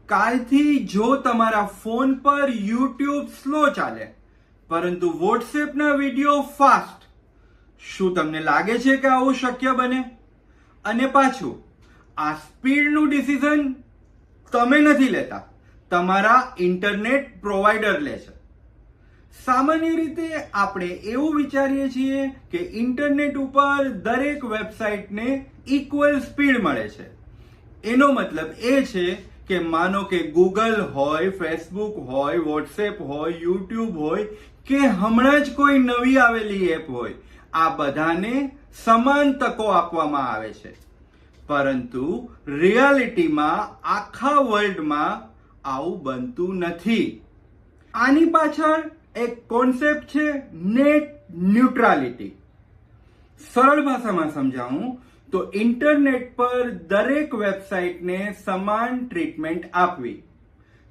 કાલથી જો તમારા ફોન પર યુટ્યુબ સ્લો ચાલે પરંતુ વોટ્સએપના વિડીયો ફાસ્ટ, શું તમને લાગે છે કે આવું શક્ય બને? અને પાછું આ સ્પીડનું ડિસિઝન તમે નથી લેતા, તમારા ઇન્ટરનેટ પ્રોવાઈડર લે છે. સામાન્ય રીતે આપણે એવું વિચારીએ છીએ કે ઇન્ટરનેટ ઉપર દરેક વેબસાઇટને ઇક્વલ સ્પીડ મળે છે. એનો મતલબ એ છે કે માનો કે ગૂગલ હોય, ફેસબુક હોય, વોટ્સએપ હોય, યુટ્યુબ હોય કે હમણાં જ કોઈ નવી આવેલી એપ હોય, આ બધાને સમાન તકો આપવામાં આવે છે. પરંતુ રિયાલિટીમાં આખા વર્લ્ડમાં આવું બનતું નથી. આની પાછળ એક કોન્સેપ્ટ છે નેટ ન્યુટ્રાલિટી. સરળ ભાષામાં સમજાવું તો ઇન્ટરનેટ પર દરેક વેબસાઇટને સમાન ટ્રીટમેન્ટ આપવી.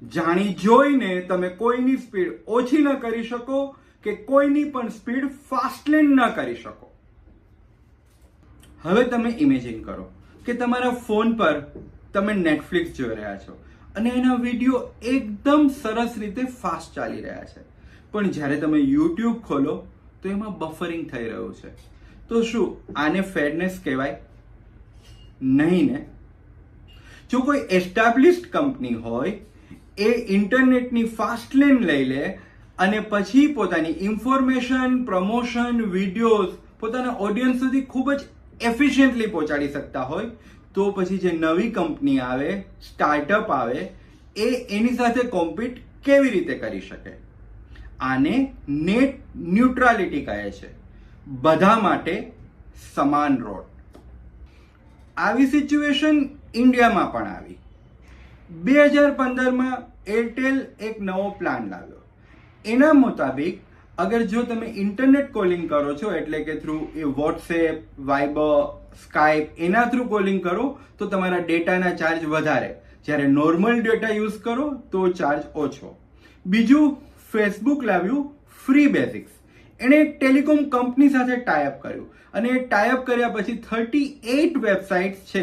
જાણી જોઈને તમે કોઈની સ્પીડ ઓછી ન કરી શકો કે કોઈની પણ સ્પીડ ફાસ્ટલેન ન કરી શકો. હવે તમે ઇમેજિન કરો કે તમારા ફોન પર તમે નેટફ્લિક્સ જોઈ રહ્યા છો અને એના વિડીયો એકદમ સરસ રીતે ફાસ્ટ ચાલી રહ્યા છે, પણ જ્યારે તમે યુટ્યુબ ખોલો તો એમાં બફરિંગ થઈ રહ્યું છે. તો શું આને ફેરનેસ કહેવાય? નહીં ને. જો કોઈ એસ્ટાબ્લિશ્ડ કંપની હોય એ ઇન્ટરનેટની ફાસ્ટ લેન લઈ લે અને પછી પોતાની ઇન્ફોર્મેશન, પ્રમોશન, વિડીયોઝ પોતાના ઓડિયન્સ સુધી ખૂબ જ એફિશિયન્ટલી પહોંચાડી શકતા હોય, તો પછી જે નવી કંપની આવે, સ્ટાર્ટઅપ આવે, એ એની સાથે કોમ્પિટ કેવી રીતે કરી શકે? આને નેટ ન્યુટ્રાલિટી કહે છે. બધા માટે સમાન રોડ. આવી સિચ્યુએશન ઇન્ડિયામાં પણ આવી. 2015માં એરટેલ એક નવો પ્લાન લાવ્યો. એના મુતાબિક અગર જો તમે ઇન્ટરનેટ કોલિંગ કરો છો, એટલે કે થ્રુ એ વોટ્સએપ, વાઇબર, સ્કાઇપ એના થ્રુ કોલિંગ કરો તો તમારા ડેટાના ચાર્જ વધારે, જ્યારે નોર્મલ ડેટા યુઝ કરો તો ચાર્જ ઓછો. બીજું, ફેસબુક લાવ્યું ફ્રી બેઝિક્સ. એણે એક ટેલિકોમ કંપની સાથે ટાઈઅપ કર્યું અને એ ટાઈઅપ કર્યા પછી 38 વેબસાઇટ્સ છે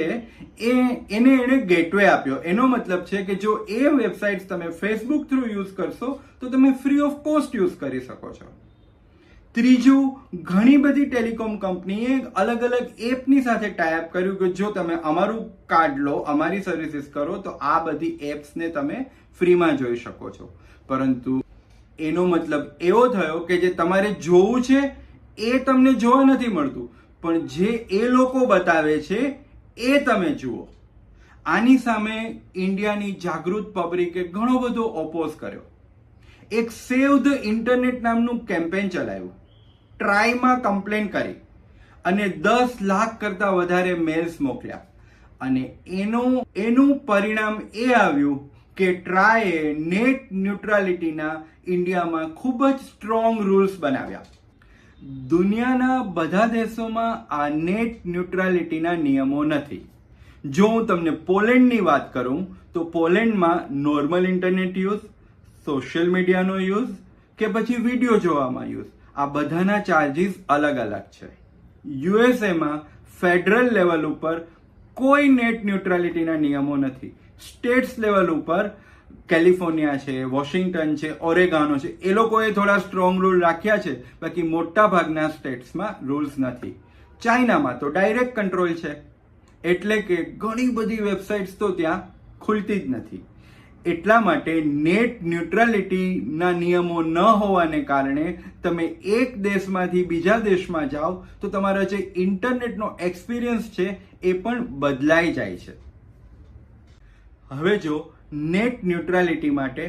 એણે ગેટવે આપ્યો. એનો મતલબ છે કે જો એ વેબસાઇટ્સ તમે ફેસબુક થ્રુ યુઝ કરશો તો તમે ફ્રી ઓફ કોસ્ટ યુઝ કરી શકો છો. ત્રીજું, ઘણી બધી ટેલિકોમ કંપનીએ અલગ અલગ એપની સાથે ટાઈઅપ કર્યું કે જો તમે અમારું કાર્ડ લો, અમારી સર્વિસીસ કરો તો આ બધી એપ્સને તમે ફ્રીમાં જોઈ શકો છો. પરંતુ એનો મતલબ એવો થયો કે જે તમારે જોવું છે એ તમને જોવા નથી મળતું, પણ જે એ લોકો બતાવે છે એ તમે જુઓ. આની સામે ઇન્ડિયાની જાગૃત પબ્લિકે ઘણો બધો ઓપોઝ કર્યો. એક સેવ ધ ઇન્ટરનેટ નામનું કેમ્પેન ચલાવ્યું, ટ્રાયમાં કમ્પ્લેન કરી અને 10 લાખ કરતા વધારે મેલ્સ મોકલ્યા અને એનું પરિણામ એ આવ્યું કે ટ્રાયે નેટ ન્યુટ્રાલિટીના ઇન્ડિયામાં ખૂબ જ સ્ટ્રોંગ રૂલ્સ બનાવ્યા. દુનિયાના બધા દેશોમાં આ નેટ ન્યુટ્રાલિટીના નિયમો નથી. જો હું તમને પોલેન્ડની વાત કરું તો પોલેન્ડમાં નોર્મલ ઇન્ટરનેટ યુઝ, સોશિયલ મીડિયાનો યુઝ કે પછી વિડીયો જોવામાં યુઝ, આ બધાના ચાર્જીસ અલગ અલગ છે. યુએસએમાં ફેડરલ લેવલ ઉપર કોઈ નેટ ન્યુટ્રાલિટીના નિયમો નથી. સ્ટેટ્સ લેવલ ઉપર કેલિફોર્નિયા છે, વોશિંગ્ટન છે, ઓરેગાનો છે, એ લોકોએ થોડા સ્ટ્રોંગ રૂલ રાખ્યા છે, બાકી મોટા ભાગના સ્ટેટ્સમાં રૂલ્સ નથી. ચાઇનામાં તો ડાયરેક્ટ કંટ્રોલ છે, એટલે કે ઘણી બધી વેબસાઇટ્સ તો ત્યાં ખુલતી જ નથી. એટલા માટે નેટ ન્યુટ્રાલિટીના નિયમો ન હોવાને કારણે તમે એક દેશમાંથી બીજા દેશમાં જાઓ તો તમારો જે ઇન્ટરનેટનો એક્સપિરિયન્સ છે એ પણ બદલાઈ જાય છે. હવે જો નેટ ન્યુટ્રાલિટી માટે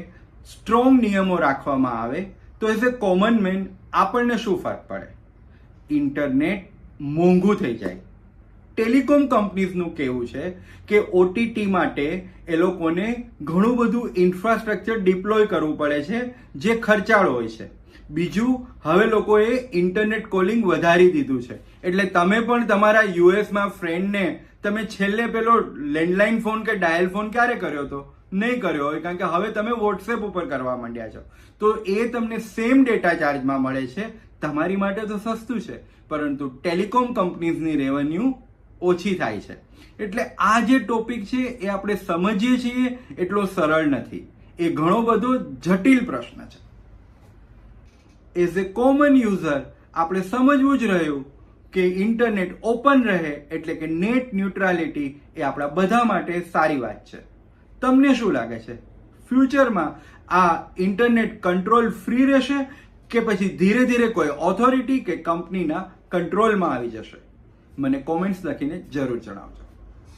સ્ટ્રોંગ નિયમો રાખવામાં આવે તો એઝ એ કોમન મેન આપણને શું ફરક પડે? ઇન્ટરનેટ મોંઘું થઈ જાય. ટેલિકોમ કંપનીઝનું કહેવું છે કે ઓટીટી માટે એ લોકોને ઘણું બધું ઇન્ફ્રાસ્ટ્રક્ચર ડિપ્લોય કરવું પડે છે, જે ખર્ચાળ હોય છે. બીજું, હવે લોકોએ ઇન્ટરનેટ કોલિંગ વધારી દીધું છે, એટલે તમે પણ તમારા યુએસમાં ફ્રેન્ડને તમે છેલ્લે પેલો લેન્ડલાઇન ફોન કે ડાયલ ફોન ક્યારે કર્યો હતો? નહીં કર્યો હોય, કારણ કે હવે તમે વોટ્સએપ ઉપર કરવા માંડ્યા છો. તો એ તમને સેમ ડેટા ચાર્જમાં મળે છે. તમારી માટે તો સસ્તું છે, પરંતુ ટેલિકોમ કંપનીઝની રેવન્યુ ઓછી થાય છે. એટલે આ જે ટોપિક છે એ આપણે સમજીએ છીએ એટલો સરળ નથી, એ ઘણો બધો જટિલ પ્રશ્ન છે. એઝ એ કોમન યુઝર આપણે સમજવું જ રહ્યું કે ઇન્ટરનેટ ઓપન રહે એટલે કે નેટ ન્યુટ્રાલિટી એ આપણા બધા માટે સારી વાત છે. તમને શું લાગે છે, ફ્યુચરમાં આ ઇન્ટરનેટ કંટ્રોલ ફ્રી રહેશે કે પછી ધીરે ધીરે કોઈ ઓથોરિટી કે કંપનીના કંટ્રોલમાં આવી જશે? મને કોમેન્ટ્સ લખીને જરૂર જણાવજો.